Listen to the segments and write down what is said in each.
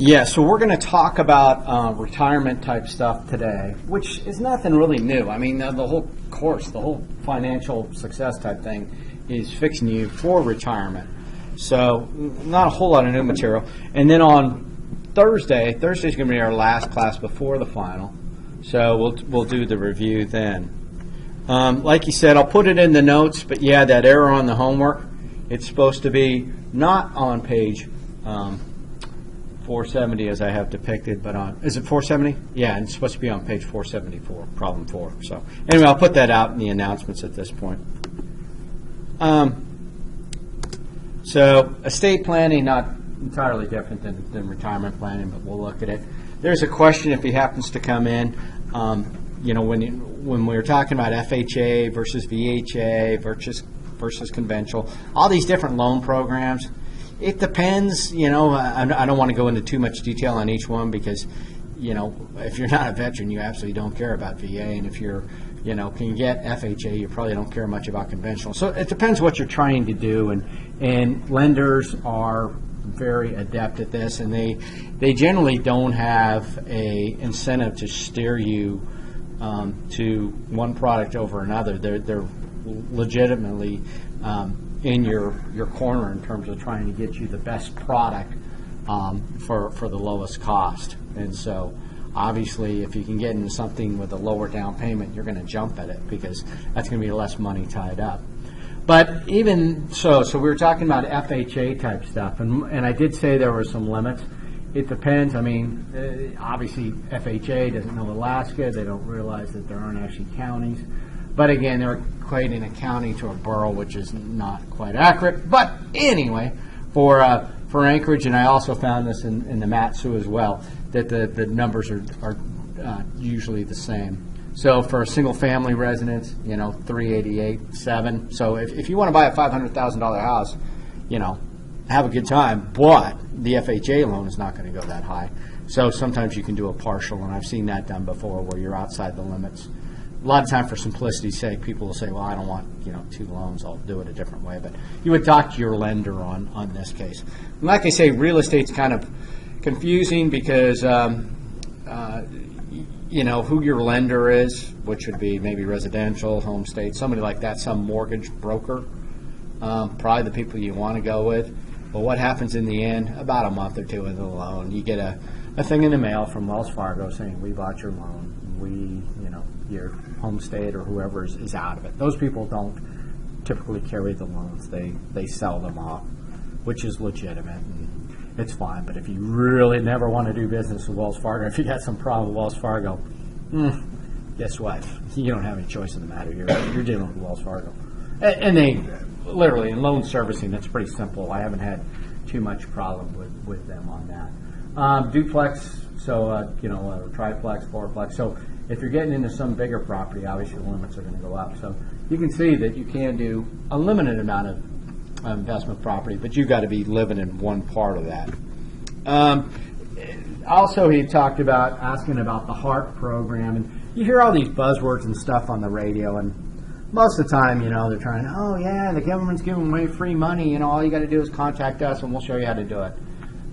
Yeah, so we're going to talk about retirement type stuff today, which is nothing really new. I mean, the whole course, the whole financial success type thing is fixing you for retirement. So not a whole lot of new material. And then on Thursday's going to be our last class before the final. So we'll do the review then. Like you said, I'll put it in the notes, but yeah, that error on the homework, it's supposed to be not on page 470 as I have depicted, but on, is it 470? Yeah, and it's supposed to be on page 474, problem 4. So anyway, I'll put that out in the announcements at this point. So estate planning, not entirely different than retirement planning, but we'll look at it. There's a question if he happens to come in, when we were talking about FHA versus VHA versus conventional, all these different loan programs. It depends, I don't want to go into too much detail on each one because, if you're not a veteran, you absolutely don't care about VA. And if you're, can you get FHA, you probably don't care much about conventional. So it depends what you're trying to do. And lenders are very adept at this, and they generally don't have a incentive to steer you to one product over another. They're legitimately in your corner in terms of trying to get you the best product for the lowest cost. And so obviously if you can get into something with a lower down payment, you're going to jump at it because that's going to be less money tied up. But even so we were talking about FHA type stuff, and I did say there were some limits. It depends. I mean, obviously FHA doesn't know Alaska. They don't realize that there aren't actually counties. But again, they're equating a county to a borough, which is not quite accurate. But anyway, for Anchorage, and I also found this in the Matsu as well, that the numbers are usually the same. So for a single family residence, 388, 7. So if you want to buy a $500,000 house, have a good time, but the FHA loan is not going to go that high. So sometimes you can do a partial, and I've seen that done before where you're outside the limits. A lot of time, for simplicity's sake, people will say, well, I don't want 2 loans, I'll do it a different way. But you would talk to your lender on this case. And like I say, real estate's kind of confusing because who your lender is, which would be maybe residential, home state, somebody like that, some mortgage broker, probably the people you want to go with. But what happens in the end, about a month or two into the loan, you get a thing in the mail from Wells Fargo saying, we bought your loan, your home state or whoever is out of it. Those people don't typically carry the loans. They sell them off, which is legitimate, and it's fine. But if you really never want to do business with Wells Fargo, if you got some problem with Wells Fargo, guess what? You don't have any choice in the matter. You're dealing with Wells Fargo. And they literally, in loan servicing, that's pretty simple. I haven't had too much problem with them on that. Duplex, so triplex, fourplex. So if you're getting into some bigger property, obviously the limits are going to go up. So you can see that you can do a limited amount of investment property, but you've got to be living in one part of that. Also, he talked about asking about the HARP program, and you hear all these buzzwords and stuff on the radio, and most of the time, they're trying, oh yeah, the government's giving away free money, all you got to do is contact us and we'll show you how to do it.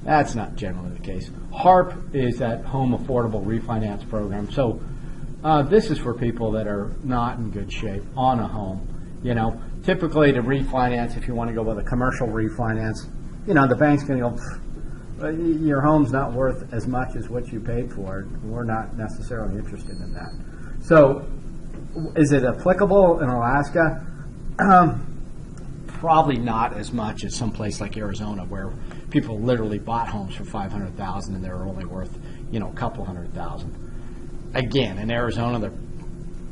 That's not generally the case. HARP is that Home Affordable Refinance Program. So this is for people that are not in good shape on a home. Typically to refinance, if you want to go with a commercial refinance, the bank's going to go, your home's not worth as much as what you paid for it. We're not necessarily interested in that. So is it applicable in Alaska? Probably not as much as some place like Arizona, where people literally bought homes for $500,000 and they're only worth, a couple $100,000. Again, in Arizona, they're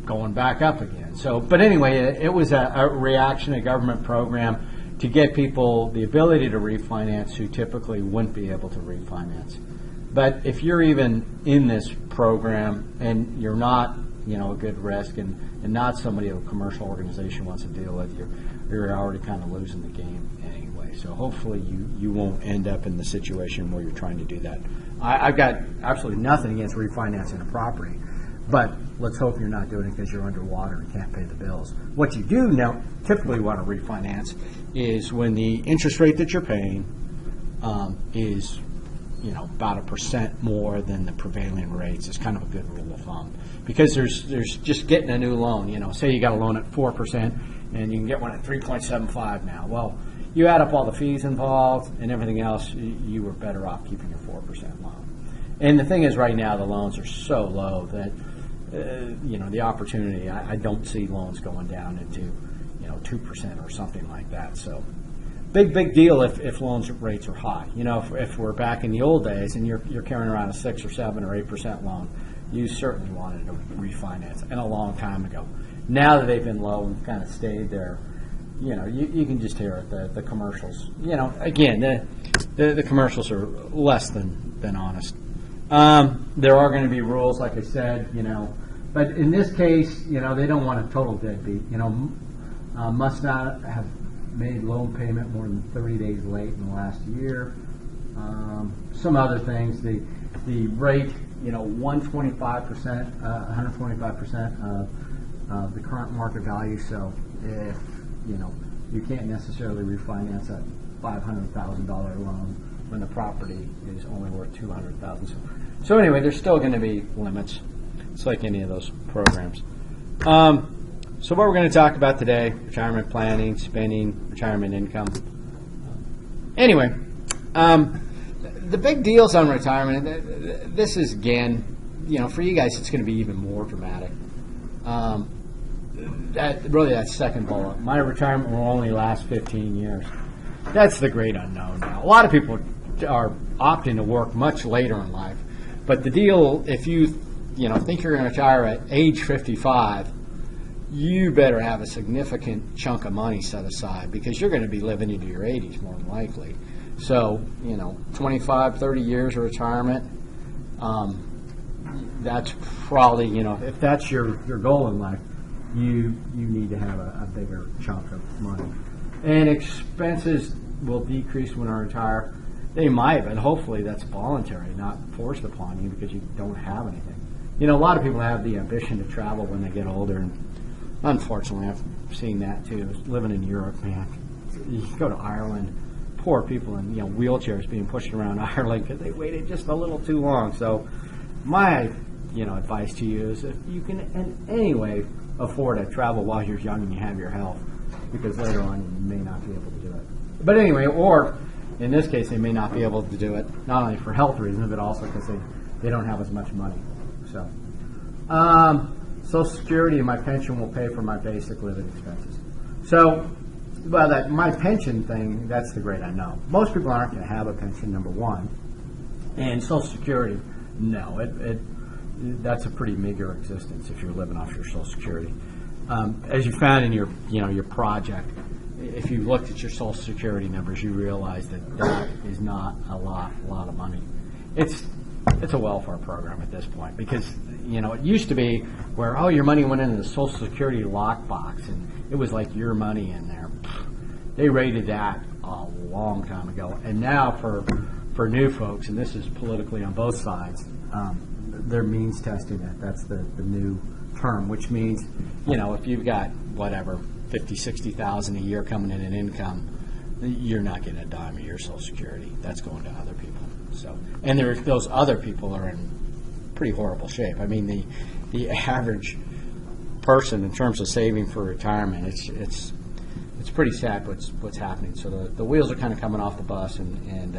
going back up again. So, but anyway, it was a reaction, a government program to get people the ability to refinance who typically wouldn't be able to refinance. But if you're even in this program and you're not, a good risk and not somebody a commercial organization wants to deal with, you're already kind of losing the game anyway. So hopefully you won't end up in the situation where you're trying to do that. I've got absolutely nothing against refinancing a property, but let's hope you're not doing it because you're underwater and can't pay the bills. What you do now typically want to refinance is when the interest rate that you're paying is about 1% more than the prevailing rates is kind of a good rule of thumb, because there's just getting a new loan. Say you got a loan at 4% and you can get one at 3.75 now. Well, you add up all the fees involved and everything else, you were better off keeping your 4% loan. And the thing is, right now the loans are so low that the opportunity, I don't see loans going down into 2% or something like that. So big deal if loans rates are high. If we're back in the old days and you're carrying around a 6 or 7 or 8% loan, you certainly wanted to refinance, and a long time ago. Now that they've been low and kind of stayed there, you can just hear it. The commercials, again, the commercials are less than honest. There are going to be rules, like I said, but in this case, they don't want a total deadbeat. Must not have made loan payment more than 30 days late in the last year. Some other things, the rate, 125%, 125% of the current market value. So if you can't necessarily refinance a $500,000 loan when the property is only worth $200,000. So anyway, there's still going to be limits. It's like any of those programs. So what we're going to talk about today: retirement planning, spending, retirement income. Anyway, the big deals on retirement. This is, again, for you guys, it's going to be even more dramatic. That second bullet, my retirement will only last 15 years. That's the great unknown now. A lot of people are opting to work much later in life, but the deal, if you think you're going to retire at age 55, you better have a significant chunk of money set aside, because you're going to be living into your 80s more than likely. So 25, 30 years of retirement, that's probably, if that's your goal in life, you need to have a bigger chunk of money. And expenses will decrease when I retire. They might, but hopefully that's voluntary, not forced upon you because you don't have anything. A lot of people have the ambition to travel when they get older, and unfortunately I've seen that too. Living in Europe, man, you go to Ireland, poor people in wheelchairs being pushed around Ireland because they waited just a little too long. So my advice to you is, if you can in any way afford to travel while you're young and you have your health, because later on you may not be able to do it. But anyway, or in this case, they may not be able to do it not only for health reasons, but also because they don't have as much money. So Social Security and my pension will pay for my basic living expenses. So, my pension thing, that's the great unknown. Most people aren't going to have a pension, number one. And Social Security, no, that's a pretty meager existence if you're living off your Social Security. As you found in your project, if you looked at your Social Security numbers, you realize that is not a lot of money. It's a welfare program at this point, because it used to be where your money went into the Social Security lockbox and it was like your money in there. They rated that a long time ago, and now for new folks, and this is politically on both sides, they're means testing it. That's the new term, which means if you've got whatever 50, 60,000 a year coming in income, you're not getting a dime of your Social Security. That's going to other people. So, and those other people are in pretty horrible shape. I mean, the average person, in terms of saving for retirement, it's pretty sad what's happening. So the wheels are kind of coming off the bus, and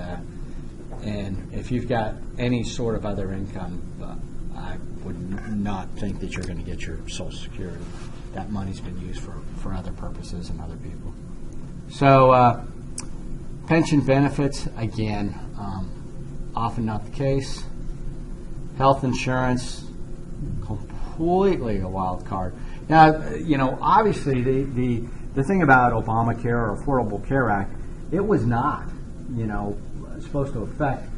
if you've got any sort of other income, I would not think that you're going to get your Social Security. That money's been used for other purposes and other people. So pension benefits, again, often not the case. Health insurance, completely a wild card. Now, obviously the thing about Obamacare or Affordable Care Act, it was not, supposed to affect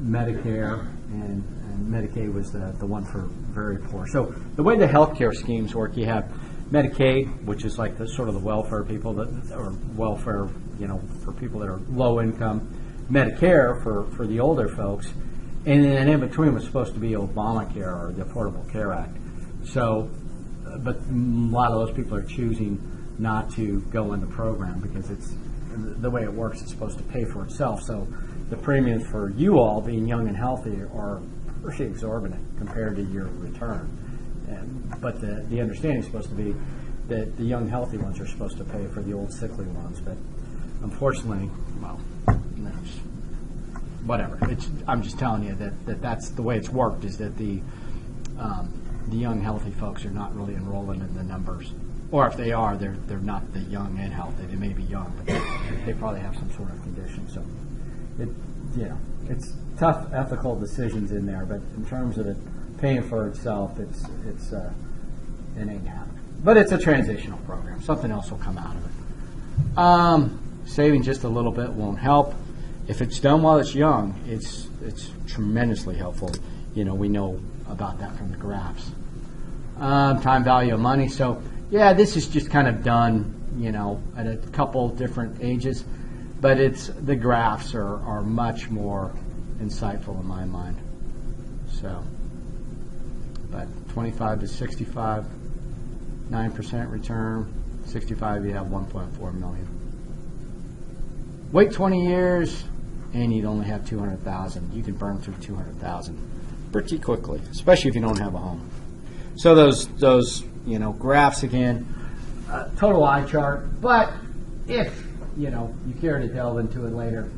Medicare, and Medicaid was the one for very poor. So the way the healthcare schemes work, you have Medicaid, which is like the sort of the welfare people or welfare, for people that are low income. Medicare for the older folks, and then in between was supposed to be Obamacare or the Affordable Care Act. So, but a lot of those people are choosing not to go in the program because it's the way it works. It's supposed to pay for itself. So, the premiums for you all being young and healthy are pretty exorbitant compared to your return. But the understanding is supposed to be that the young healthy ones are supposed to pay for the old sickly ones. But unfortunately, well, whatever. I'm just telling you that's the way it's worked, is that the young healthy folks are not really enrolling in the numbers. Or if they are, they're not the young and healthy. They may be young, but they probably have some sort of condition. So, it's tough ethical decisions in there. But in terms of it paying for itself, it ain't happening. But it's a transitional program. Something else will come out of it. Saving just a little bit won't help. If it's done while it's young, it's tremendously helpful. We know about that from the graphs. Time value of money. So. Yeah, this is just kind of done, at a couple different ages, but the graphs are much more insightful in my mind. So, but 25 to 65, 9% return. 65, you have 1.4 million. Wait 20 years, and you'd only have 200,000. You can burn through 200,000 pretty quickly, especially if you don't have a home. So those graphs again, total eye chart. But if you care to delve into it later,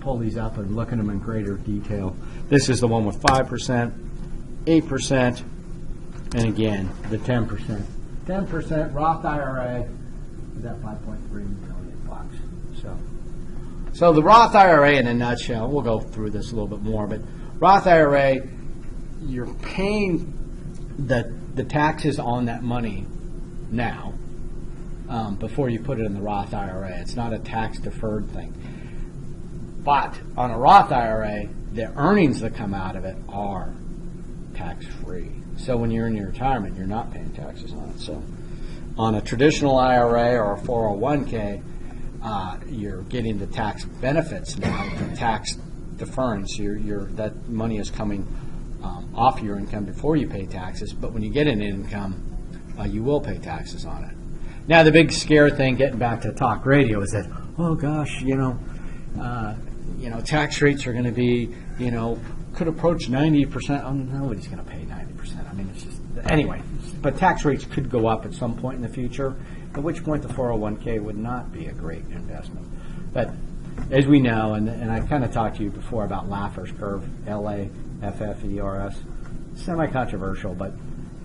pull these up and look at them in greater detail. This is the one with 5%, 8%, and again the 10%. 10% Roth IRA is at 5.3 million bucks. So the Roth IRA in a nutshell. We'll go through this a little bit more, but Roth IRA, you're paying the taxes on that money now before you put it in the Roth IRA. It's not a tax deferred thing. But on a Roth IRA, the earnings that come out of it are tax free. So when you're in your retirement, you're not paying taxes on it. So on a traditional IRA or a 401k, you're getting the tax benefits now, the tax deference. That money is coming off your income before you pay taxes, but when you get an income, you will pay taxes on it. Now, the big scare thing, getting back to talk radio, is that, oh gosh, tax rates are going to be, could approach 90%. Nobody's going to pay 90%. I mean, it's just, anyway, but tax rates could go up at some point in the future, at which point the 401k would not be a great investment. But as we know, and I kind of talked to you before about Laffer's curve, LAFFERS, semi-controversial, but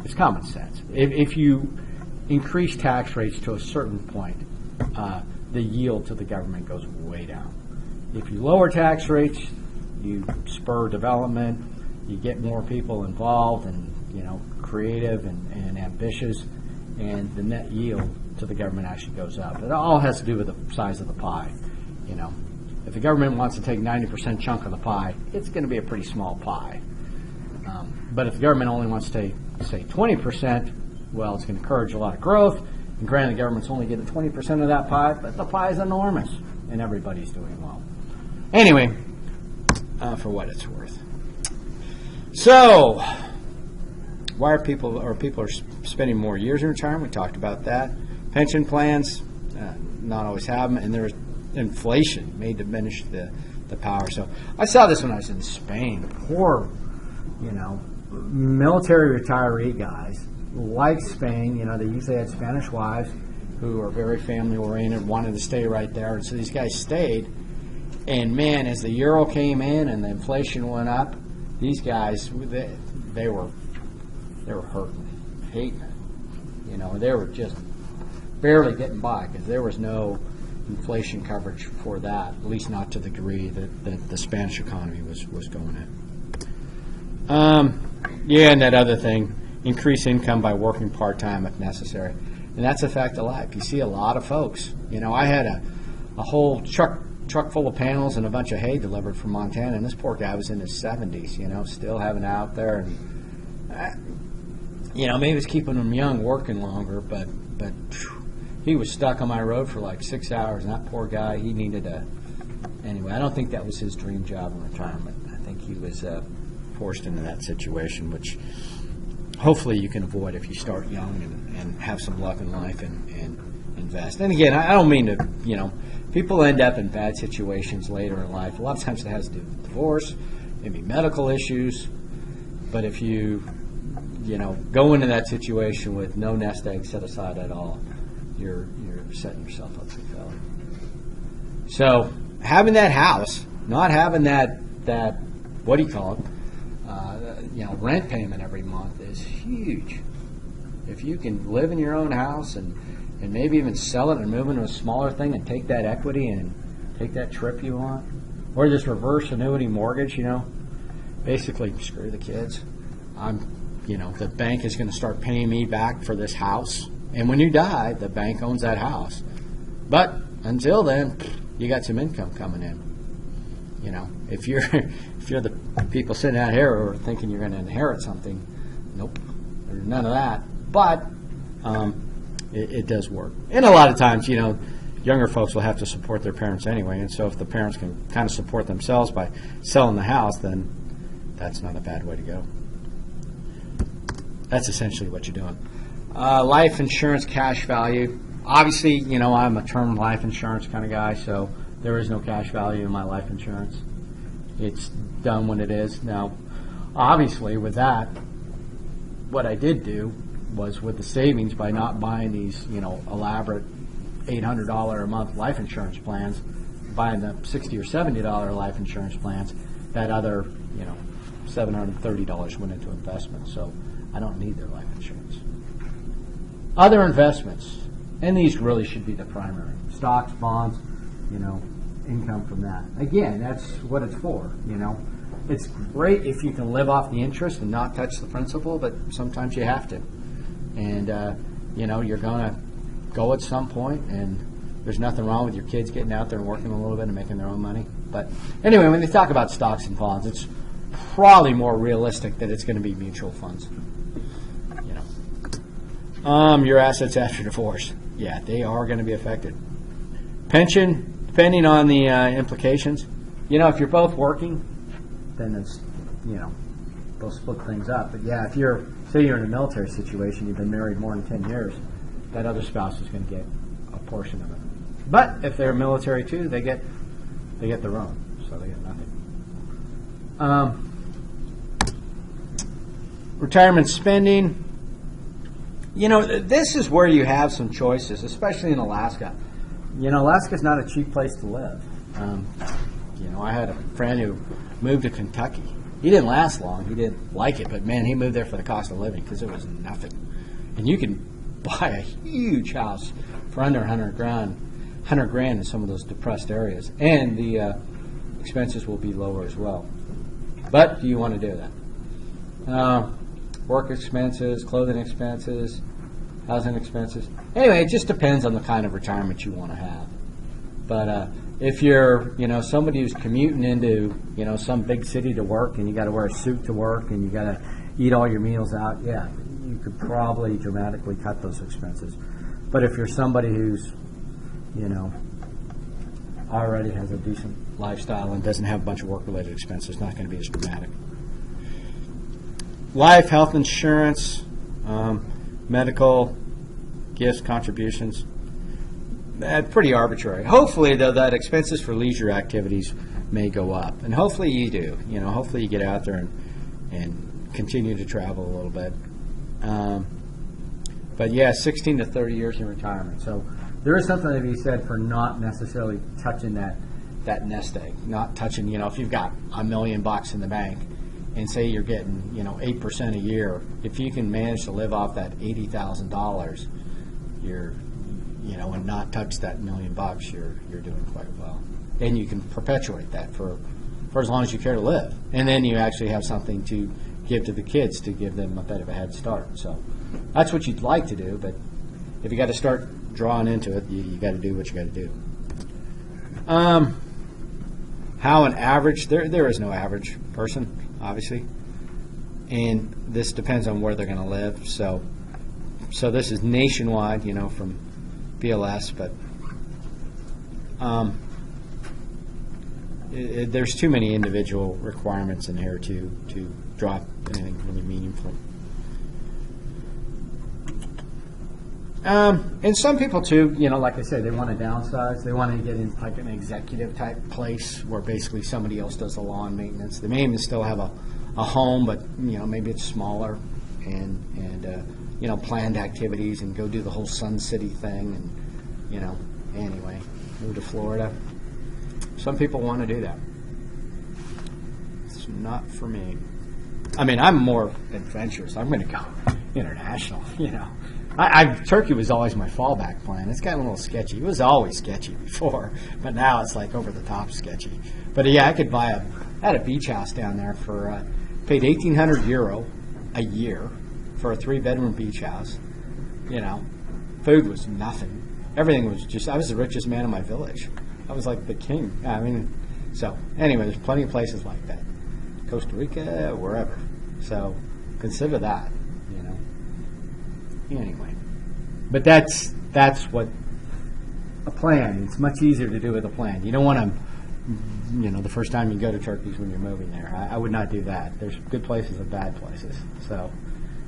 it's common sense. If you increase tax rates to a certain point, the yield to the government goes way down. If you lower tax rates, you spur development, you get more people involved and creative and ambitious, and the net yield to the government actually goes up. It all has to do with the size of the pie. If the government wants to take 90% chunk of the pie, it's going to be a pretty small pie. But if the government only wants to take, say, 20%, well, it's going to encourage a lot of growth. And granted, the government's only getting 20% of that pie, but the pie is enormous, and everybody's doing well. Anyway, for what it's worth. So, why are people are spending more years in retirement? We talked about that. Pension plans, not always have them, and there's inflation may diminish the power. So I saw this when I was in Spain. Poor, military retiree guys like Spain. They usually had Spanish wives who are very family oriented, wanted to stay right there, and so these guys stayed. And man, as the euro came in and the inflation went up, these guys they were hurting, hating it. They were just barely getting by because there was no inflation coverage for that, at least not to the degree that the Spanish economy was going in. And that other thing, increase income by working part-time if necessary. And that's a fact of life. You see a lot of folks. I had a whole truck full of panels and a bunch of hay delivered from Montana, and this poor guy was in his 70s, still having it out there. And, maybe it was keeping him young, working longer, but he was stuck on my road for like 6 hours, and that poor guy, he needed anyway, I don't think that was his dream job in retirement. I think he was forced into that situation, which hopefully you can avoid if you start young and have some luck in life and invest. And again, I don't mean to, people end up in bad situations later in life. A lot of times it has to do with divorce, maybe medical issues. But if you go into that situation with no nest egg set aside at all, you're setting yourself up for failure. So having that house, not having that what do you call it, rent payment every month is huge. If you can live in your own house and maybe even sell it and move into a smaller thing and take that equity and take that trip you want, or this reverse annuity mortgage, basically screw the kids. The bank is going to start paying me back for this house, and when you die, the bank owns that house. But until then, you got some income coming in. If you're the people sitting out here who are thinking you're going to inherit something, nope, there's none of that. But it does work, and a lot of times, younger folks will have to support their parents anyway, and so if the parents can kind of support themselves by selling the house, then that's not a bad way to go. That's essentially what you're doing. Life insurance cash value. Obviously, I'm a term life insurance kind of guy, so there is no cash value in my life insurance. It's done when it is. Now, obviously, with that, what I did do was with the savings by not buying these, elaborate $800 a month life insurance plans, buying the $60 or $70 life insurance plans, that other, $730 went into investments. So I don't need their life insurance. Other investments, and these really should be the primary. Stocks, bonds, income from that. Again, that's what it's for, It's great if you can live off the interest and not touch the principal, but sometimes you have to. And, you're going to go at some point, and there's nothing wrong with your kids getting out there and working a little bit and making their own money. But anyway, when they talk about stocks and bonds, it's probably more realistic that it's going to be mutual funds. Your assets after divorce, yeah, they are going to be affected. Pension, depending on the implications, if you're both working, then it's, they'll split things up. But yeah, if say you're in a military situation, you've been married more than 10 years, that other spouse is going to get a portion of it. But if they're military too, they get their own, so they get nothing. Retirement spending. This is where you have some choices, especially in Alaska. Alaska's not a cheap place to live. I had a friend who moved to Kentucky. He didn't last long. He didn't like it, but man, he moved there for the cost of living because it was nothing. And you can buy a huge house for under $100,000 in some of those depressed areas, and the expenses will be lower as well. But do you want to do that? Work expenses, clothing expenses, housing expenses. Anyway, it just depends on the kind of retirement you want to have. But if you're, somebody who's commuting into, some big city to work, and you got to wear a suit to work, and you got to eat all your meals out, yeah, you could probably dramatically cut those expenses. But if you're somebody who's, already has a decent lifestyle and doesn't have a bunch of work-related expenses, it's not going to be as dramatic. Life, health insurance, medical, gifts, contributions, pretty arbitrary. Hopefully, though, that expenses for leisure activities may go up. And hopefully you do. Hopefully you get out there and continue to travel a little bit. But yeah, 16 to 30 years in retirement. So there is something to be said for not necessarily touching that nest egg, not touching, if you've got $1 million in the bank, and say you're getting, 8% a year, if you can manage to live off that $80,000, and not touch that $1 million, you're doing quite well. And you can perpetuate that for as long as you care to live. And then you actually have something to give to the kids to give them a bit of a head start. So that's what you'd like to do, but if you got to start drawing into it, you got to do what you got to do. How an average, there is no average person, obviously, and this depends on where they're going to live. So this is nationwide, from BLS, but there's too many individual requirements in here to drop anything really meaningful. And some people too, like I said, they want to downsize. They want to get in like an executive type place where basically somebody else does the lawn maintenance. The aim is still have a home, but maybe it's smaller and planned activities and go do the whole Sun City thing and anyway, move to Florida. Some people want to do that. It's not for me. I mean, I'm more adventurous. I'm going to go international, Turkey was always my fallback plan. It's gotten a little sketchy. It was always sketchy before, but now it's like over the top sketchy. But yeah, I could I had a beach house down there for, paid €1,800 a year for a 3-bedroom beach house. Food was nothing. Everything was just, I was the richest man in my village. I was like the king. I mean, so anyway, there's plenty of places like that. Costa Rica, wherever. So consider that, Anyway, but that's what a plan. It's much easier to do with a plan. You don't want to, the first time you go to Turkey is when you're moving there. I would not do that. There's good places and bad places. So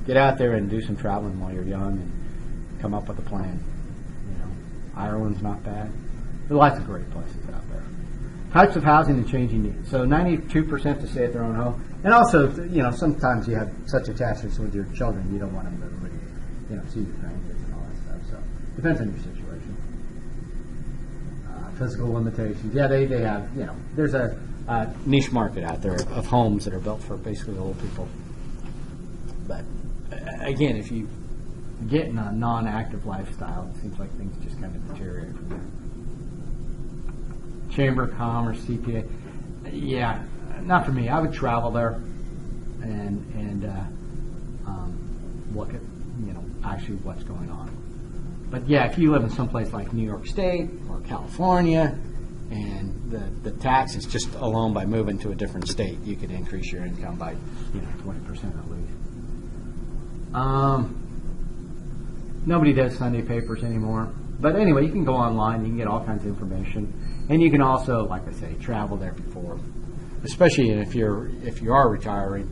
get out there and do some traveling while you're young and come up with a plan. Ireland's not bad. There's lots of great places out there. Types of housing and changing needs. So 92% to stay at their own home. And also, sometimes you have such attachments with your children, you don't want to move and, see your grandkids and all that stuff. So depends on your situation. Physical limitations. Yeah, they have, there's a niche market out there of homes that are built for basically old people. But again, if you get in a non-active lifestyle, it seems like things just kind of deteriorate from there. Chamber of Commerce, CPA. Yeah, not for me. I would travel there and look at, actually what's going on. But yeah, if you live in some place like New York State or California, and the taxes just alone by moving to a different state, you could increase your income by 20% at least. Nobody does Sunday papers anymore. But anyway, you can go online, you can get all kinds of information. And you can also, like I say, travel there before. Especially if you are retiring.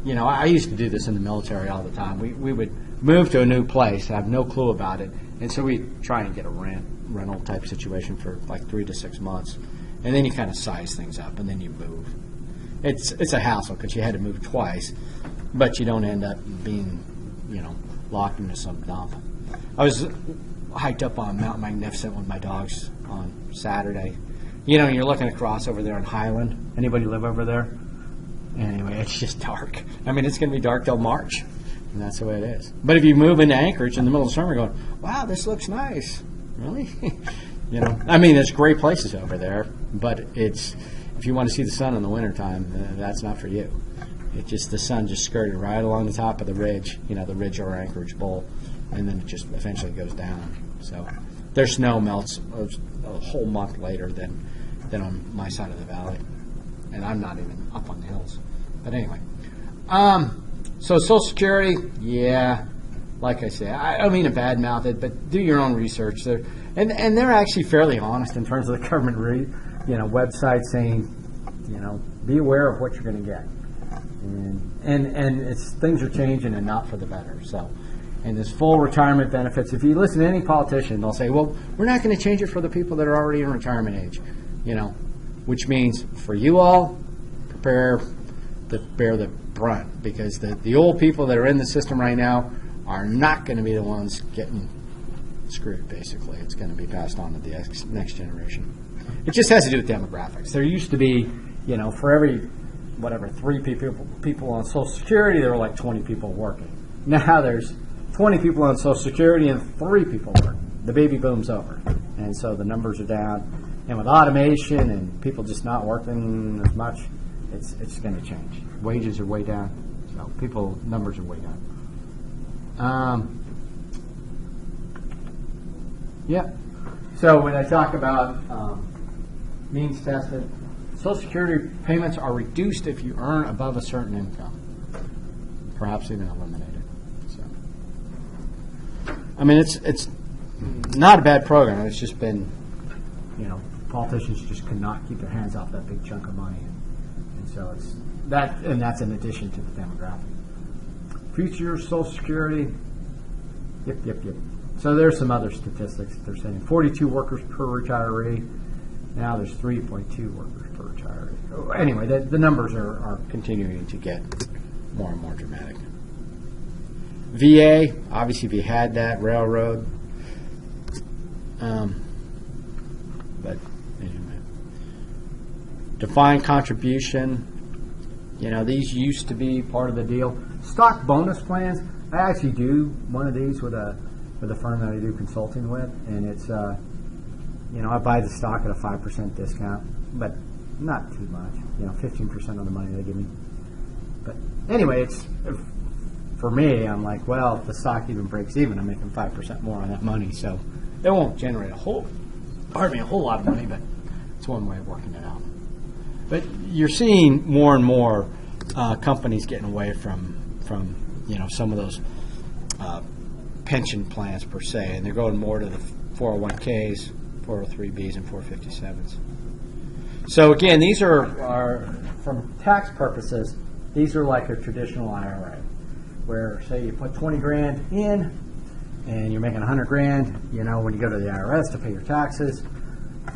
I used to do this in the military all the time. We would move to a new place, have no clue about it, and so we try and get a rental type situation for like 3 to 6 months. And then you kind of size things up and then you move. It's a hassle because you had to move twice, but you don't end up being, locked into some dump. I was hiked up on Mount Magnificent with my dogs on Saturday. You're looking across over there in Highland. Anybody live over there? Anyway, it's just dark. I mean, it's going to be dark till March, and that's the way it is. But if you move into Anchorage in the middle of summer going, wow, this looks nice. Really? I mean, there's great places over there, but if you want to see the sun in the wintertime, that's not for you. The sun just skirted right along the top of the ridge, the ridge or Anchorage Bowl, and then it just eventually goes down. So their snow melts a whole month later than on my side of the valley, and I'm not even up on the hills. But anyway, so Social Security, yeah, like I say, I don't mean to badmouth it, but do your own research. And they're actually fairly honest in terms of the government website saying, be aware of what you're going to get. And things are changing and not for the better. So, and there's full retirement benefits. If you listen to any politician, they'll say, well, we're not going to change it for the people that are already in retirement age, which means for you all, prepare to bear the brunt, because the old people that are in the system right now are not going to be the ones getting screwed, basically. It's going to be passed on to the next generation. It just has to do with demographics. There used to be, for every 3 people on Social Security, there were like 20 people working. Now there's 20 people on Social Security and 3 people working. The baby boom's over, and so the numbers are down. And with automation and people just not working as much, it's going to change. Wages are way down, so numbers are way down. Yeah. So when I talk about means tested, Social Security payments are reduced if you earn above a certain income, perhaps even eliminated. So, I mean, it's not a bad program. It's just been, politicians just could not keep their hands off that big chunk of money, and so that's in addition to the demographic. Future Social Security, yep. So there's some other statistics that they're saying. 42 workers per retiree. Now there's 3.2 workers per retiree. Anyway, the numbers are continuing to get more and more dramatic. VA, obviously if you had that, railroad. But anyway. Defined contribution. You know, these used to be part of the deal. Stock bonus plans. I actually do one of these with a firm that I do consulting with, and it's you know, I buy the stock at a 5% discount, but not too much. You know, 15% of the money they give me. But anyway, for me, I'm like, well, if the stock even breaks even, I'm making 5% more on that money, so it won't generate a whole lot of money, but it's one way of working it out. But you're seeing more and more companies getting away from you know, some of those pension plans per se, and they're going more to the 401ks, 403bs, and 457s. So again, these are from tax purposes, these are like a traditional IRA, where say you put 20 grand in, and you're making 100 grand. You know, when you go to the IRS to pay your taxes,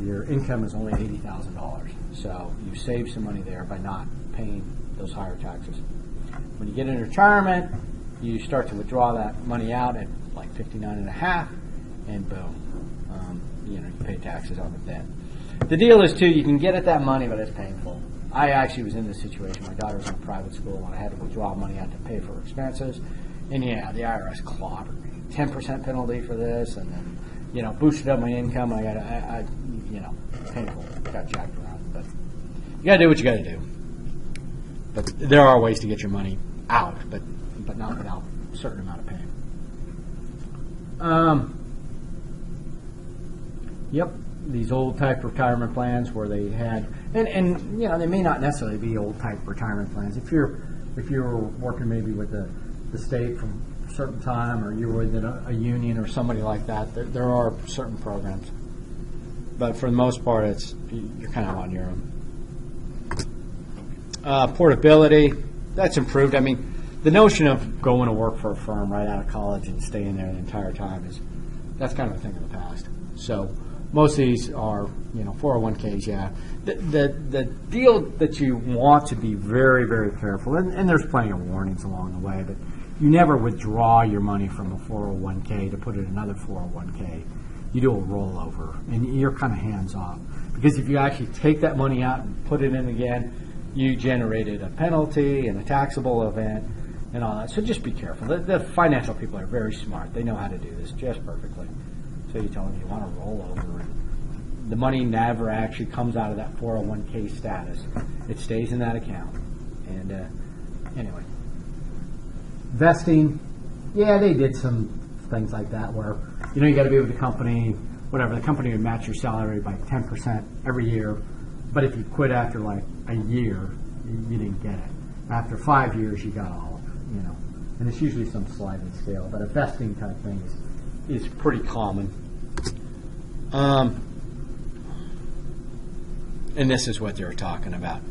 your income is only $80,000. So you save some money there by not paying those higher taxes. When you get in retirement, you start to withdraw that money out at like 59.5, and boom, you know, you pay taxes on it then. The deal is too, you can get at that money, but it's painful. I actually was in this situation. My daughter was in a private school, and I had to withdraw money out to pay for expenses. And yeah, the IRS clobbered me. 10% penalty for this, and then, you know, boosted up my income. I you know, painful. Got jacked around, but you got to do what you got to do. But there are ways to get your money out, but not without a certain amount of pain. Yep, these old type retirement plans where they had, and you know, they may not necessarily be old type retirement plans. If you're working maybe with the state from a certain time, or you're with a union or somebody like that, there are certain programs. But for the most part, you're kind of on your own. Portability, that's improved. I mean, the notion of going to work for a firm right out of college and staying there the entire time that's kind of a thing of the past. So most of these are, you know, 401ks, yeah. The deal that you want to be very, very careful, and there's plenty of warnings along the way, but you never withdraw your money from a 401k to put it in another 401k. You do a rollover, and you're kind of hands-off. Because if you actually take that money out and put it in again, you generated a penalty and a taxable event and all that. So just be careful. The financial people are very smart. They know how to do this just perfectly. So you tell them you want to roll over. The money never actually comes out of that 401k status. It stays in that account. And anyway. Vesting, yeah, they did some things like that where, you know, you got to be with the company, whatever, the company would match your salary by 10% every year, but if you quit after like a year, you didn't get it. After 5 years, you got all of it, you know, and it's usually some sliding scale, but a vesting type thing is pretty common. And this is what they were talking about.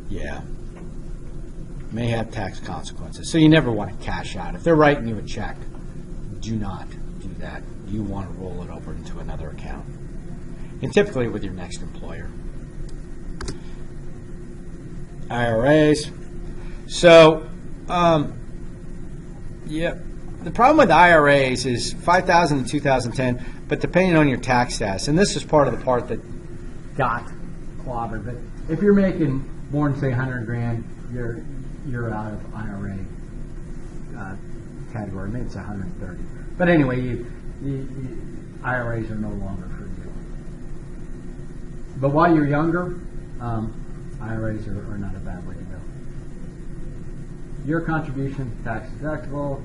Yeah. May have tax consequences. So you never want to cash out. If they're writing you a check, do not do that. You want to roll it over into another account. And typically with your next employer. IRAs. So, yeah, the problem with IRAs is 5,000 in 2010, but depending on your tax status, and this is part of the part that got clobbered, but if you're making more than say 100 grand, you're out of IRA category. Maybe it's 130. But anyway, IRAs are no longer for you. But while you're younger, IRAs are not a bad way to go. Your contribution, tax deductible.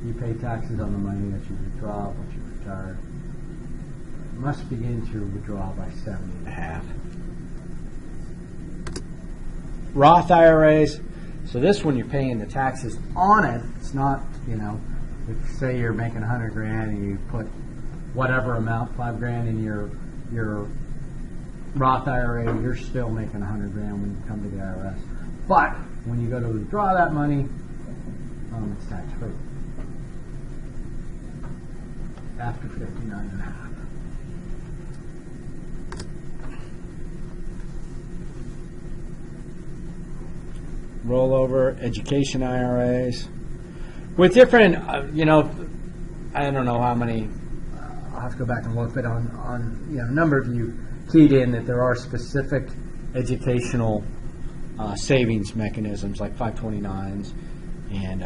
You pay taxes on the money that you withdraw once you retire. Must begin to withdraw by 70.5. Roth IRAs. So this one you're paying the taxes on it. It's not, you know, if say you're making 100 grand and you put whatever amount, 5 grand in your Roth IRA, you're still making 100 grand when you come to the IRS. But when you go to withdraw that money, it's tax free. after 59 and a half. Rollover education IRAs with different, I don't know how many. I'll have to go back and look, but on a number of you keyed in that there are specific educational savings mechanisms like 529s and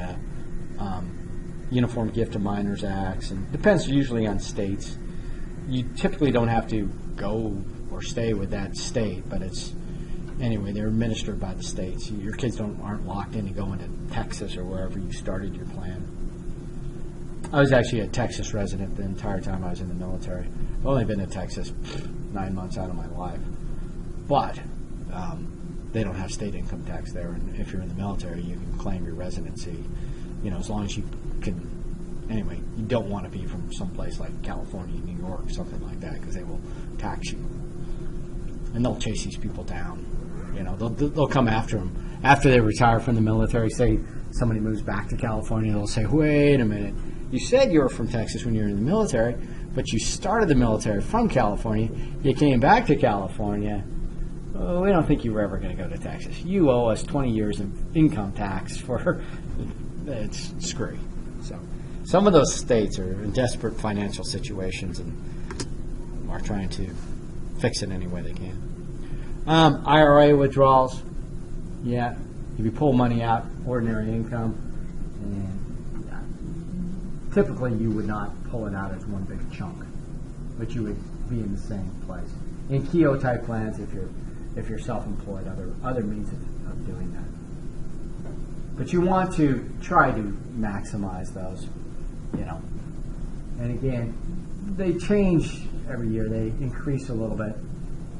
Uniform Gift of Minors Acts, and depends usually on states. You typically don't have to go or stay with that state, but anyway, they're administered by the states. Your kids aren't locked into going to Texas or wherever you started your plan. I was actually a Texas resident the entire time I was in the military. I've only been in Texas 9 months out of my life. But they don't have state income tax there, and if you're in the military, you can claim your residency, as long as you can. Anyway, you don't want to be from someplace like California, New York, something like that, because they will tax you. And they'll chase these people down. They'll come after them. After they retire from the military, say somebody moves back to California, they'll say, wait a minute, you said you were from Texas when you were in the military, but you started the military from California, you came back to California, we don't think you were ever going to go to Texas. You owe us 20 years of income tax for, it's screwy. So some of those states are in desperate financial situations and are trying to fix it any way they can. IRA withdrawals, yeah. If you pull money out, ordinary income, and typically you would not pull it out as one big chunk, but you would be in the same place. In Keogh type plans, if you're self-employed, other means of doing that. But you want to try to maximize those, And again, they change every year. They increase a little bit,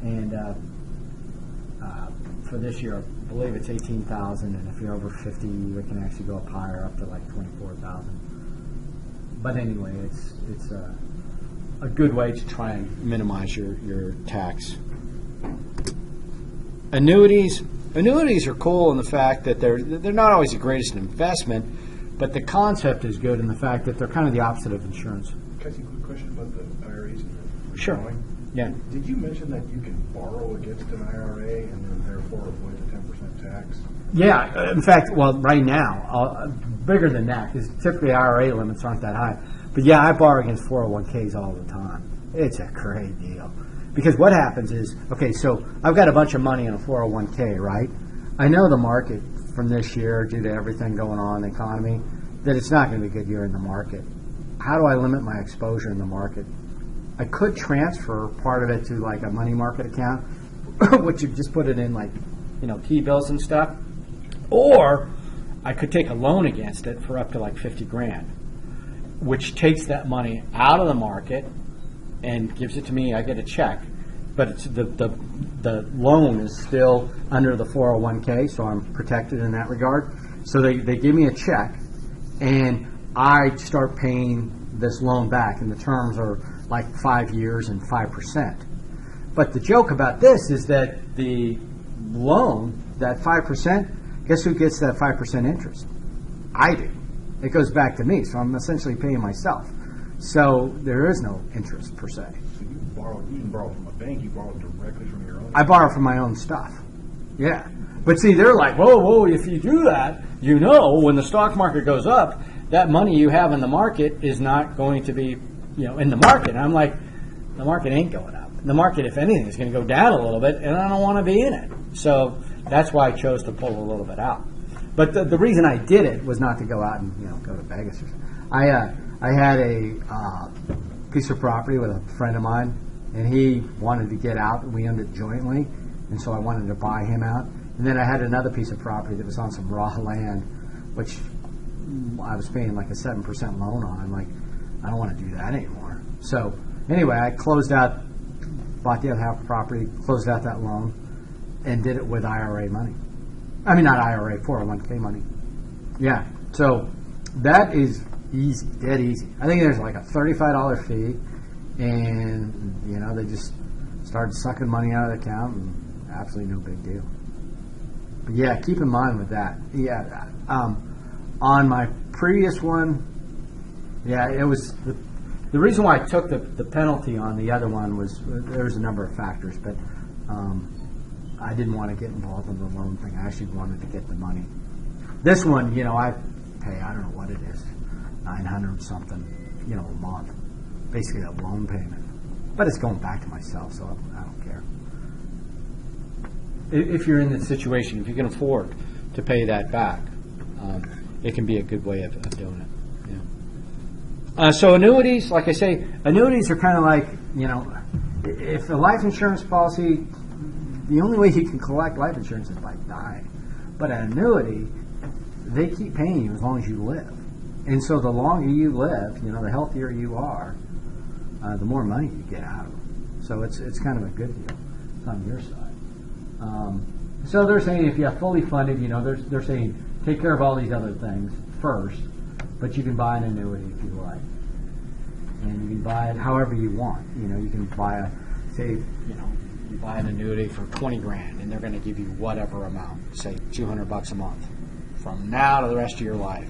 and for this year, I believe it's 18,000, and if you're over 50, you can actually go up higher, up to like 24,000. But anyway, it's a good way to try and minimize your tax. Annuities are cool in the fact that they're not always the greatest investment, but the concept is good in the fact that they're kind of the opposite of insurance. Can I ask you a quick question about the IRAs? Sure. Yeah. Did you mention that you can borrow against an IRA and then therefore avoid the 10% tax? Yeah. In fact, right now, bigger than that, because typically IRA limits aren't that high. But yeah, I borrow against 401ks all the time. It's a great deal. Because what happens is, okay, so I've got a bunch of money in a 401k, right? I know the market from this year, due to everything going on in the economy, that it's not going to be a good year in the market. How do I limit my exposure in the market? I could transfer part of it to like a money market account, which you just put it in like, T-bills and stuff. Or I could take a loan against it for up to like 50 grand, which takes that money out of the market and gives it to me. I get a check, but it's the loan is still under the 401k, so I'm protected in that regard. So they give me a check, and I start paying this loan back, and the terms are like 5 years and 5%. But the joke about this is that the loan, that 5%, guess who gets that 5% interest? I do. It goes back to me, so I'm essentially paying myself. So there is no interest per se. So you didn't borrow from a bank, you borrowed directly from your own? I borrow from my own stuff. Yeah. But see, they're like, whoa, if you do that, when the stock market goes up, that money you have in the market is not going to be, in the market. And I'm like, the market ain't going up. The market, if anything, is going to go down a little bit, and I don't want to be in it. So that's why I chose to pull a little bit out. But the reason I did it was not to go out and go to Vegas or something. I had a piece of property with a friend of mine, and he wanted to get out, and we owned it jointly, and so I wanted to buy him out. And then I had another piece of property that was on some raw land, which I was paying like a 7% loan on. I'm like, I don't want to do that anymore. So anyway, I bought the other half of the property, closed out that loan, and did it with IRA money. I mean, not IRA, 401k money. Yeah, so that is easy, dead easy. I think there's like a $35 fee, and they just started sucking money out of the account, and absolutely no big deal. But yeah, keep in mind with that. Yeah, on my previous one, yeah, it was the The reason why I took the penalty on the other one was there was a number of factors, but I didn't want to get involved in the loan thing. I actually wanted to get the money. This one, I pay, I don't know what it is, $900 something, a month, basically a loan payment. But it's going back to myself, so I don't care. If you're in this situation, if you can afford to pay that back, it can be a good way of doing it. Yeah. So annuities, like I say, annuities are kind of like, if a life insurance policy, the only way you can collect life insurance is by dying. But an annuity, they keep paying you as long as you live. And so the longer you live, the healthier you are, the more money you get out of it. So it's kind of a good deal. It's on your side. So they're saying if you're fully funded, they're saying take care of all these other things first, but you can buy an annuity if you like. And you can buy it however you want. You can buy you buy an annuity for $20,000 and they're going to give you whatever amount, say $200 a month from now to the rest of your life.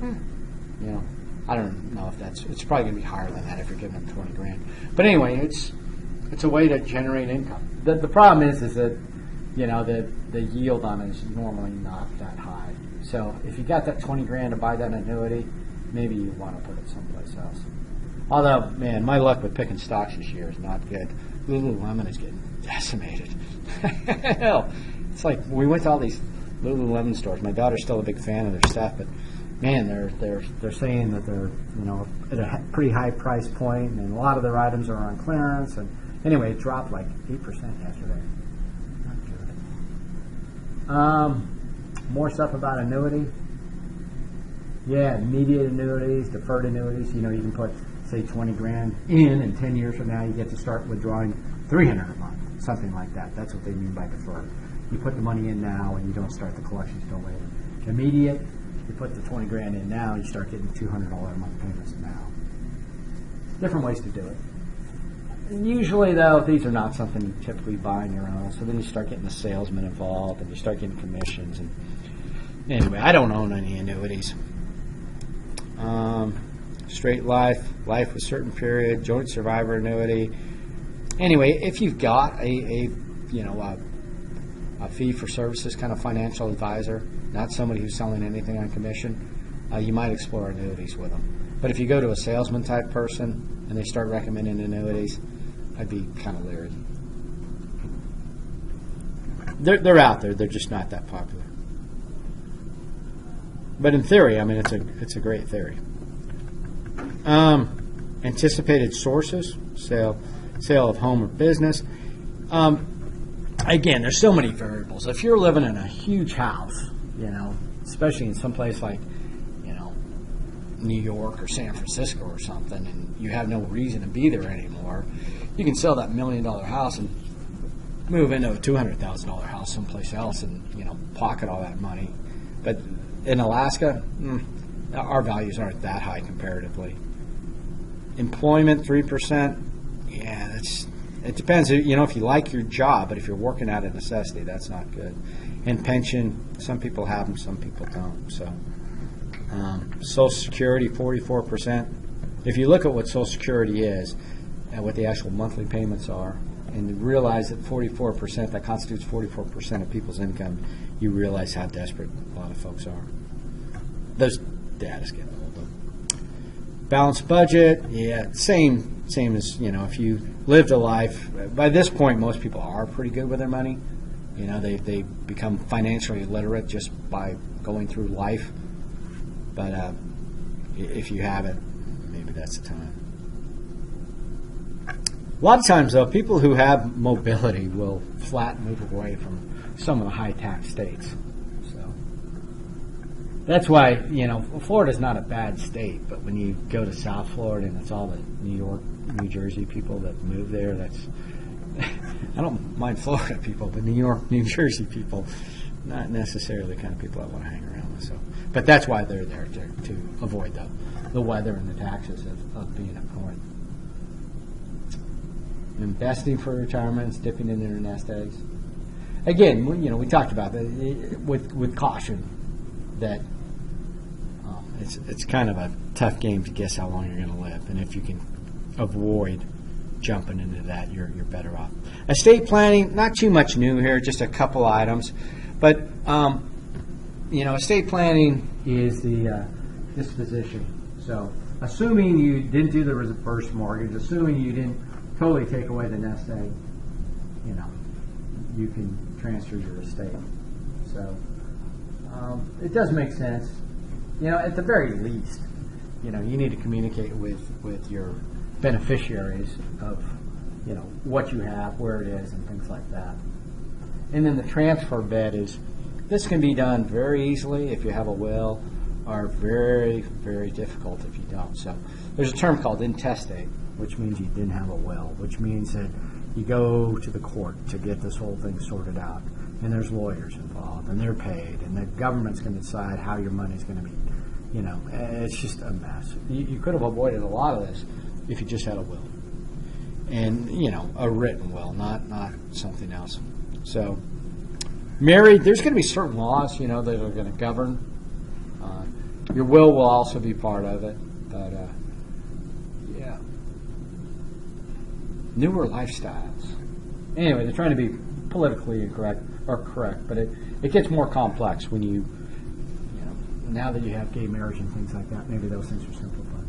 I don't know if it's probably going to be higher than that if you're giving them $20,000. But anyway, it's a way to generate income. The problem is that the yield on it is normally not that high. So if you got that $20,000 to buy that annuity, maybe you want to put it someplace else. Although, man, my luck with picking stocks this year is not good. Lululemon is getting decimated. Hell, it's like we went to all these Lululemon stores. My daughter's still a big fan of their stuff, but man, they're saying that they're at a pretty high price point, and a lot of their items are on clearance. And anyway, it dropped like 8% yesterday. Not good. More stuff about annuity. Yeah, immediate annuities, deferred annuities. You can put say $20,000 in, and 10 years from now you get to start withdrawing $300 a month, something like that. That's what they mean by deferred. You put the money in now, and you don't start the collections till later. Immediate. You put the $20,000 in now, you start getting $200 a month payments now. Different ways to do it. And usually, though, these are not something you typically buy on your own. So then you start getting the salesman involved, and you start getting commissions. And anyway, I don't own any annuities. Straight life with certain period, joint survivor annuity. Anyway, if you've got a fee for services kind of financial advisor, not somebody who's selling anything on commission, you might explore annuities with them. But if you go to a salesman type person and they start recommending annuities, I'd be kind of leery. They're out there. They're just not that popular. But in theory, it's a great theory. Anticipated sources, sale of home or business. Again, there's so many variables. If you're living in a huge house, especially in some place like, New York or San Francisco or something, and you have no reason to be there anymore, you can sell that $1 million house and move into a $200,000 house someplace else and, pocket all that money. But in Alaska, our values aren't that high comparatively. Employment, 3%, yeah, it depends. If you like your job, but if you're working out of necessity, that's not good. And pension, some people have them, some people don't. So, Social Security, 44%. If you look at what Social Security is and what the actual monthly payments are, and you realize that 44%, that constitutes 44% of people's income, you realize how desperate a lot of folks are. Those data's getting old, though. Balanced budget, yeah, same as, if you lived a life. By this point, most people are pretty good with their money. They become financially literate just by going through life. But if you haven't, maybe that's the time. A lot of times, though, people who have mobility will flat move away from some of the high-tax states. So that's why, Florida's not a bad state, but when you go to South Florida and it's all the New York, New Jersey people that move there, that's I don't mind Florida people, but New York, New Jersey people, not necessarily the kind of people I want to hang around with. So, but that's why they're there to avoid the weather and the taxes of being up north. Investing for retirement is dipping into their nest eggs. Again, we talked about that with caution that it's kind of a tough game to guess how long you're going to live, and if you can avoid jumping into that, you're better off. Estate planning, not too much new here, just a couple items, but estate planning is the disposition. So, assuming you didn't do the reverse mortgage, assuming you didn't totally take away the nest egg, you can transfer your estate. So, it does make sense. At the very least, you need to communicate with your beneficiaries of, what you have, where it is, and things like that. And then the transfer bit this can be done very easily if you have a will, or very, very difficult if you don't. So there's a term called intestate, which means you didn't have a will, which means that you go to the court to get this whole thing sorted out. And there's lawyers involved, and they're paid, and the government's going to decide how your money's going to be. It's just a mess. You could have avoided a lot of this if you just had a will, and a written will, not something else. So, married, there's going to be certain laws, that are going to govern. Your will also be part of it, but yeah, newer lifestyles. Anyway, they're trying to be politically incorrect or correct, but it gets more complex when you now that you have gay marriage and things like that. Maybe those things are simplified.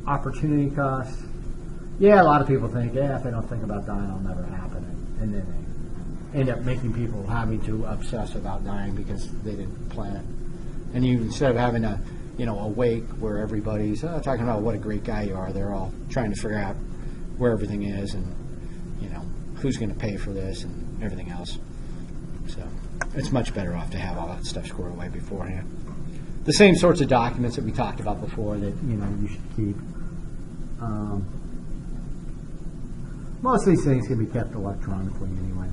Opportunity cost. Yeah, a lot of people think, if they don't think about dying, it'll never happen, and then they end up making people having to obsess about dying because they didn't plan it. And instead of having a wake where everybody's talking about what a great guy you are, they're all trying to figure out where everything is and who's going to pay for this and everything else. So it's much better off to have all that stuff squared away beforehand. The same sorts of documents that we talked about before that you should keep. Most of these things can be kept electronically anyway.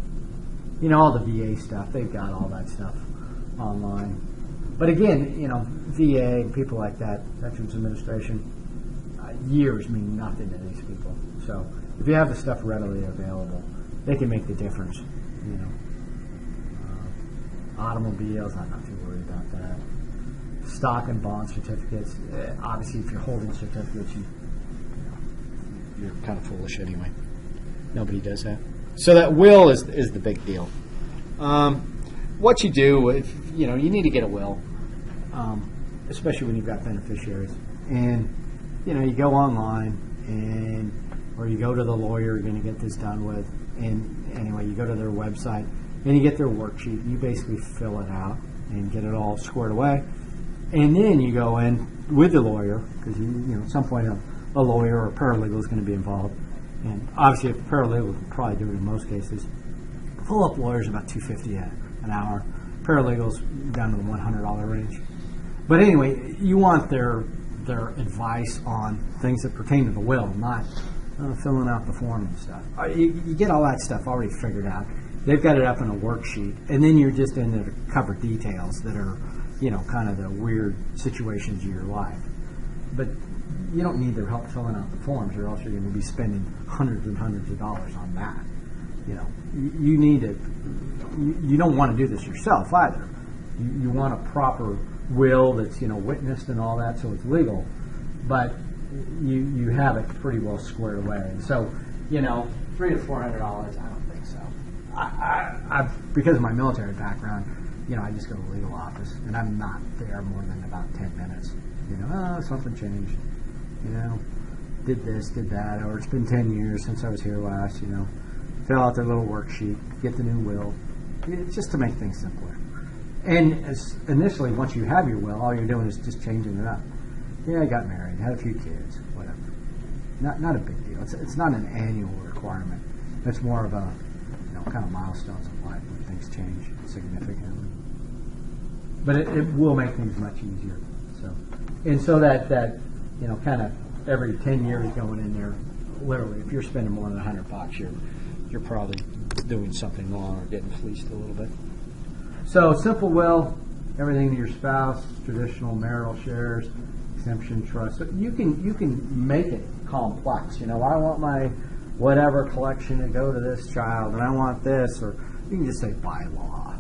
All the VA stuff, they've got all that stuff online. But again, VA and people like that, Veterans Administration, years mean nothing to these people. So if you have the stuff readily available, they can make the difference. Automobiles, I'm not too worried about that. Stock and bond certificates, obviously if you're holding certificates, you're kind of foolish anyway. Nobody does that. So that will is the big deal. What you do, if you need to get a will, especially when you've got beneficiaries, and you go online or you go to the lawyer you're going to get this done with, and anyway, you go to their website and you get their worksheet. And you basically fill it out and get it all squared away, and then you go in with the lawyer because at some point a lawyer or a paralegal is going to be involved, and obviously a paralegal can probably do it in most cases. Pull-up lawyers about $250 an hour. Paralegals down to the $100 range. But anyway, you want their advice on things that pertain to the will, not filling out the form and stuff. You get all that stuff already figured out. They've got it up in a worksheet, and then you're just in there to cover details that are, kind of the weird situations of your life. But you don't need their help filling out the forms, or else you're going to be spending hundreds and hundreds of dollars on that. You need to. You don't want to do this yourself either. You want a proper will that's witnessed and all that, so it's legal. But you have it pretty well squared away. And so $300 to $400, I don't think so. I because of my military background, I just go to the legal office, and I'm not there more than about 10 minutes. Something changed. Did this, did that, or it's been 10 years since I was here last. Fill out their little worksheet, get the new will, just to make things simpler. And initially, once you have your will, all you're doing is just changing it up. Yeah, I got married, had a few kids, whatever. Not a big deal. It's not an annual requirement. It's more of a kind of milestones in life when things change significantly. But it will make things much easier. So that kind of every 10 years going in there, literally, if you're spending more than $100, you're probably doing something wrong or getting fleeced a little bit. So simple will, everything to your spouse, traditional marital shares, exemption trust. So you can make it complex. I want my whatever collection to go to this child, and I want this, or you can just say by law.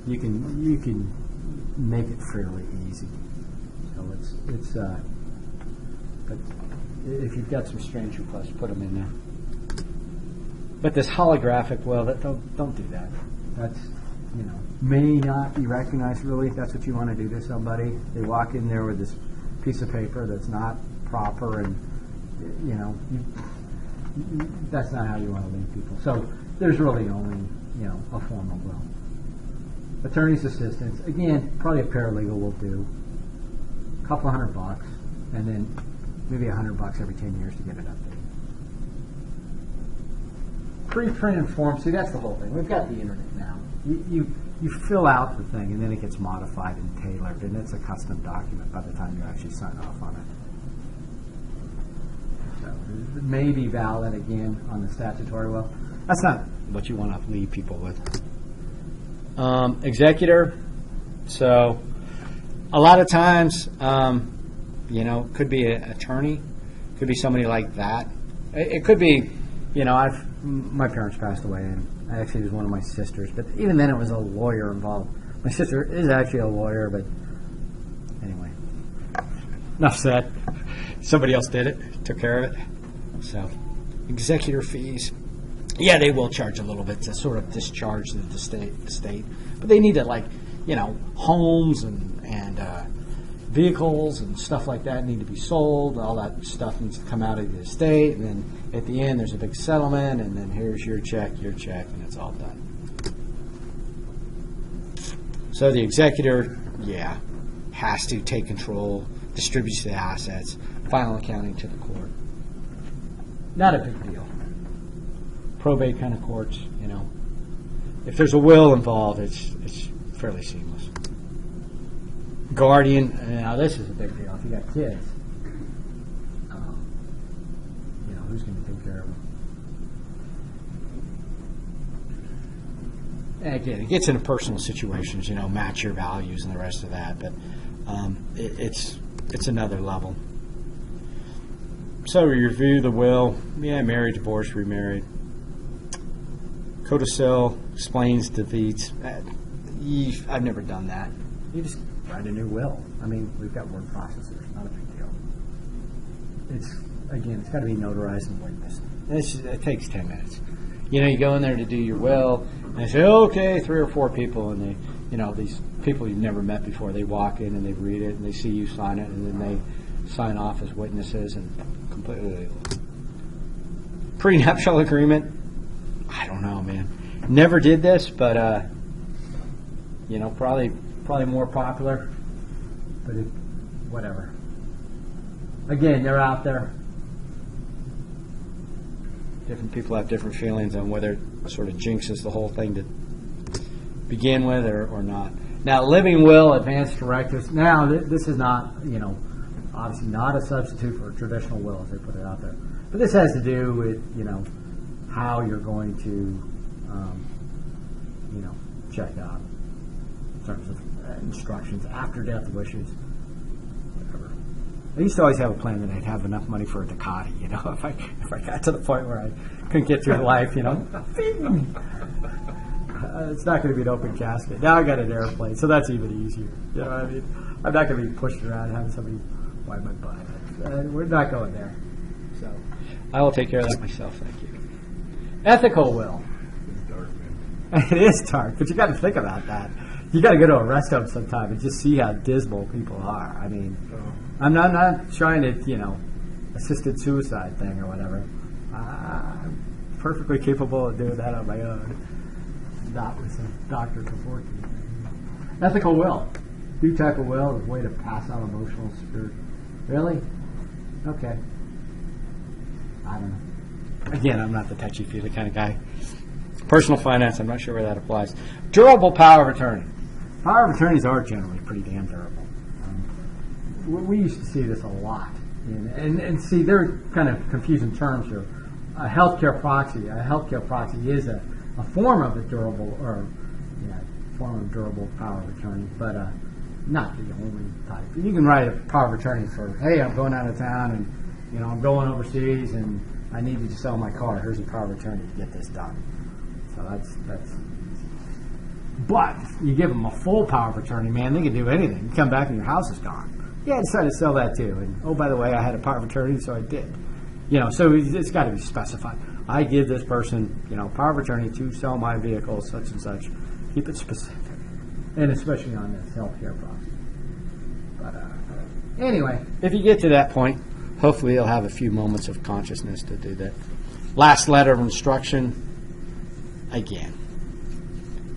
You can make it fairly easy. So but if you've got some strange requests, put them in there. But this holographic will, don't do that. That's, may not be recognized really if that's what you want to do to somebody. They walk in there with this piece of paper that's not proper, and that's not how you want to lead people. So there's really only a formal will. Attorney's assistance, again, probably a paralegal will do. A couple $100, and then maybe $100 every 10 years to get it updated. Pre-printed form, see, that's the whole thing. We've got the internet now. You fill out the thing, and then it gets modified and tailored, and it's a custom document by the time you actually sign off on it. So it may be valid again on the statutory will. That's not what you want to lead people with. Executor. So a lot of times, could be an attorney, could be somebody like that. It could be, my parents passed away, and actually it was one of my sisters, but even then it was a lawyer involved. My sister is actually a lawyer, but anyway, enough said. Somebody else did it, took care of it. So, executor fees. Yeah, they will charge a little bit to sort of discharge the estate, but they need to, homes and vehicles and stuff like that need to be sold. All that stuff needs to come out of the estate, and then at the end there's a big settlement, and then here's your check, and it's all done. So the executor, has to take control, distributes the assets, final accounting to the court. Not a big deal. Probate kind of courts, if there's a will involved, it's fairly seamless. Guardian, now this is a big deal. If you got kids, who's going to take care of them? And again, it gets into personal situations, match your values and the rest of that, but it's another level. So we review the will, married, divorced, remarried. Codicil explains defeats. I've never done that. You just write a new will. I mean, we've got word processors, not a big deal. It's got to be notarized and witnessed. It takes 10 minutes. You go in there to do your will, and they say, okay, 3 or 4 people, and they, these people you've never met before, they walk in and they read it, and they see you sign it, and then they sign off as witnesses, and completely legal. Prenuptial agreement, I don't know, man. Never did this, but, probably more popular, but whatever. Again, they're out there. Different people have different feelings on whether it sort of jinxes the whole thing to begin with or not. Now, living will, advance directives. Now, this is not, obviously not a substitute for a traditional will, as they put it out there. But this has to do with, how you're going to, check out in terms of instructions after death wishes, whatever. I used to always have a plan that I'd have enough money for a Ducati, if I got to the point where I couldn't get through life, it's not going to be an open casket. Now I got an airplane, so that's even easier. I'm not going to be pushed around having somebody wipe my butt. We're not going there. So I will take care of that myself, thank you. Ethical will. It's dark, man. It is dark, but you got to think about that. You got to go to a rest home sometime and just see how dismal people are. I mean, I'm not trying to, assisted suicide thing or whatever. I'm perfectly capable of doing that on my own, not with some doctor support. Ethical will. Do type of will is a way to pass on emotional spirit. Really? Okay. I don't know. Again, I'm not the touchy-feely kind of guy. Personal finance, I'm not sure where that applies. Durable power of attorney. Power of attorneys are generally pretty damn durable. We used to see this a lot. And see, they're kind of confusing terms here. A healthcare proxy is a form of a durable power of attorney, but not the only type. You can write a power of attorney for, hey, I'm going out of town and I'm going overseas and I need you to sell my car. Here's a power of attorney to get this done. So that's. But you give them a full power of attorney, man, they can do anything. You come back and your house is gone. yeah, I decided to sell that too. And oh, by the way, I had a power of attorney, so I did. So it's got to be specified. I give this person, power of attorney to sell my vehicle, such and such. Keep it specific, and especially on this healthcare process. But anyway, if you get to that point, hopefully you'll have a few moments of consciousness to do that. Last letter of instruction, again.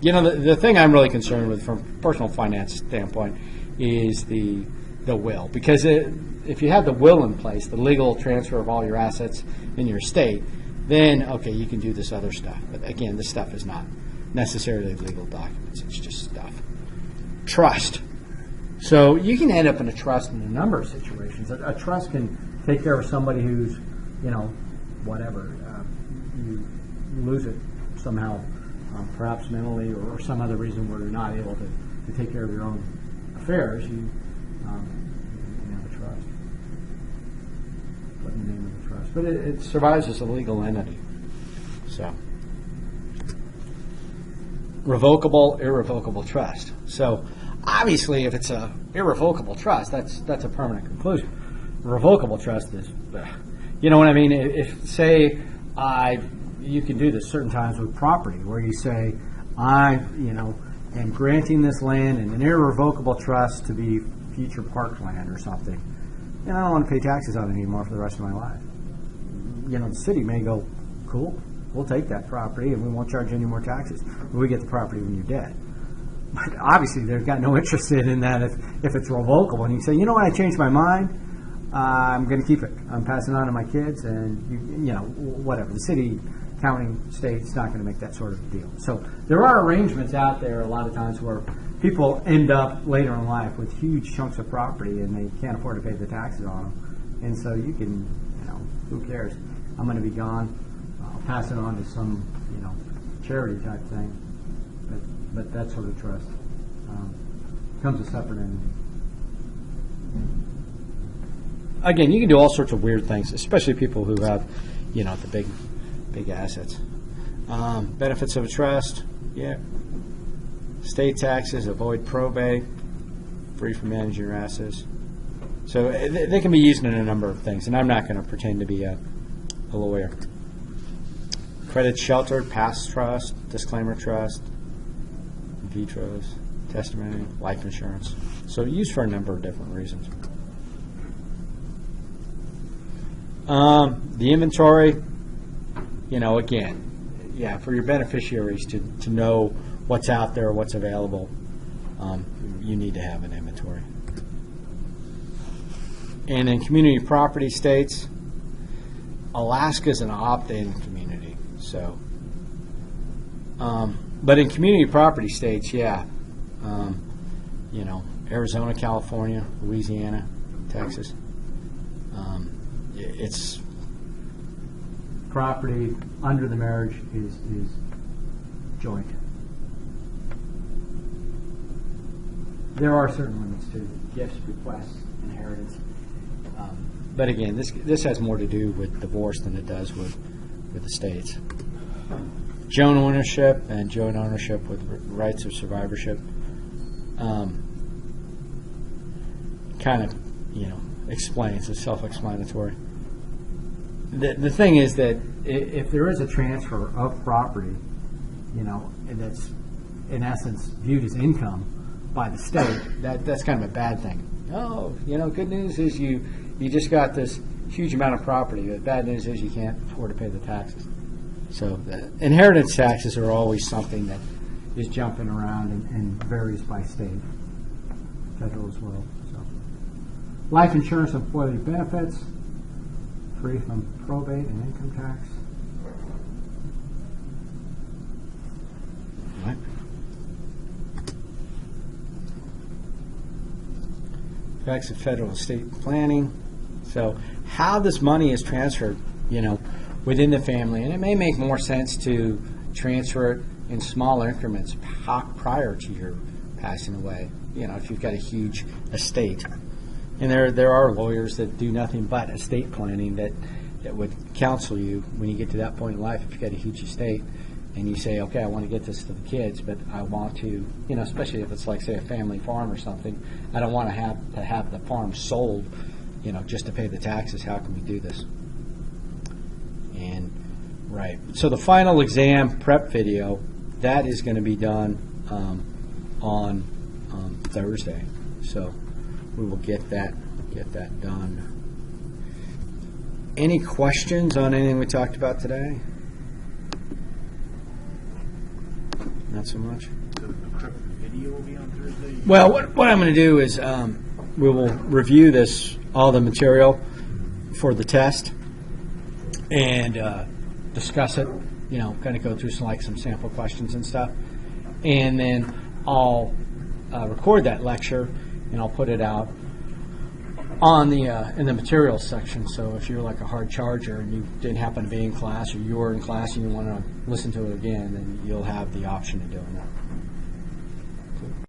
The thing I'm really concerned with from a personal finance standpoint is the will. Because if you have the will in place, the legal transfer of all your assets in your estate, then, okay, you can do this other stuff. But again, this stuff is not necessarily legal documents. It's just stuff. Trust. So you can end up in a trust in a number of situations. A trust can take care of somebody who's, whatever. You lose it somehow, perhaps mentally or some other reason where you're not able to take care of your own affairs. You can have a trust. Put in the name of the trust. But it survives as a legal entity. So, revocable, irrevocable trust. So, obviously, if it's a irrevocable trust, that's a permanent conclusion. Revocable trust is, you know what I mean? If say you can do this certain times with property, where you say, I am granting this land in an irrevocable trust to be future parkland or something. I don't want to pay taxes on it anymore for the rest of my life. The city may go, cool, we'll take that property and we won't charge you any more taxes. We get the property when you're dead. But obviously, they've got no interest in that if it's revocable. And you say, you know what, I changed my mind. I'm going to keep it. I'm passing it on to my kids, and whatever. The city, county, state's not going to make that sort of deal. So there are arrangements out there a lot of times where people end up later in life with huge chunks of property, and they can't afford to pay the taxes on them. And so you can, who cares? I'm going to be gone. I'll pass it on to some, charity type thing. But that sort of trust becomes a separate entity. Again, you can do all sorts of weird things, especially people who have, the big assets. Benefits of a trust, yeah. State taxes, avoid probate, free from managing your assets. So they can be used in a number of things, and I'm not going to pretend to be a lawyer. Credit sheltered, past trust, disclaimer trust, vitros, testimony, life insurance. So used for a number of different reasons. The inventory, again, for your beneficiaries to know what's out there, what's available, you need to have an inventory. And in community property states, Alaska's an opt-in community. So, but in community property states, Arizona, California, Louisiana, Texas, it's property under the marriage is joint. There are certain limits to gifts, bequests, inheritance. But again, this has more to do with divorce than it does with estates. Joint ownership and joint ownership with rights of survivorship kind of, explains. It's self-explanatory. The thing is that if there is a transfer of property, that's in essence viewed as income by the state, that's kind of a bad thing. Oh, good news is you just got this huge amount of property. The bad news is you can't afford to pay the taxes. So the inheritance taxes are always something that is jumping around and varies by state, federal as well. So, life insurance, employee benefits, free from probate and income tax. Right. Effects of federal and state planning. So how this money is transferred, within the family, and it may make more sense to transfer it in small increments prior to your passing away. If you've got a huge estate, and there are lawyers that do nothing but estate planning that would counsel you when you get to that point in life. If you've got a huge estate, and you say, okay, I want to get this to the kids, but I want to, especially if it's like, say, a family farm or something, I don't want to have the farm sold, just to pay the taxes. How can we do this? And right. So the final exam prep video, that is going to be done on Thursday. So we will get that done. Any questions on anything we talked about today? Not so much. The prep video will be on Thursday? Well, what I'm going to do is we will review all the material for the test and discuss it, kind of go through some sample questions and stuff. And then I'll record that lecture and I'll put it out on the in the materials section. So if you're like a hard charger and you didn't happen to be in class, or you were in class and you want to listen to it again, then you'll have the option of doing that.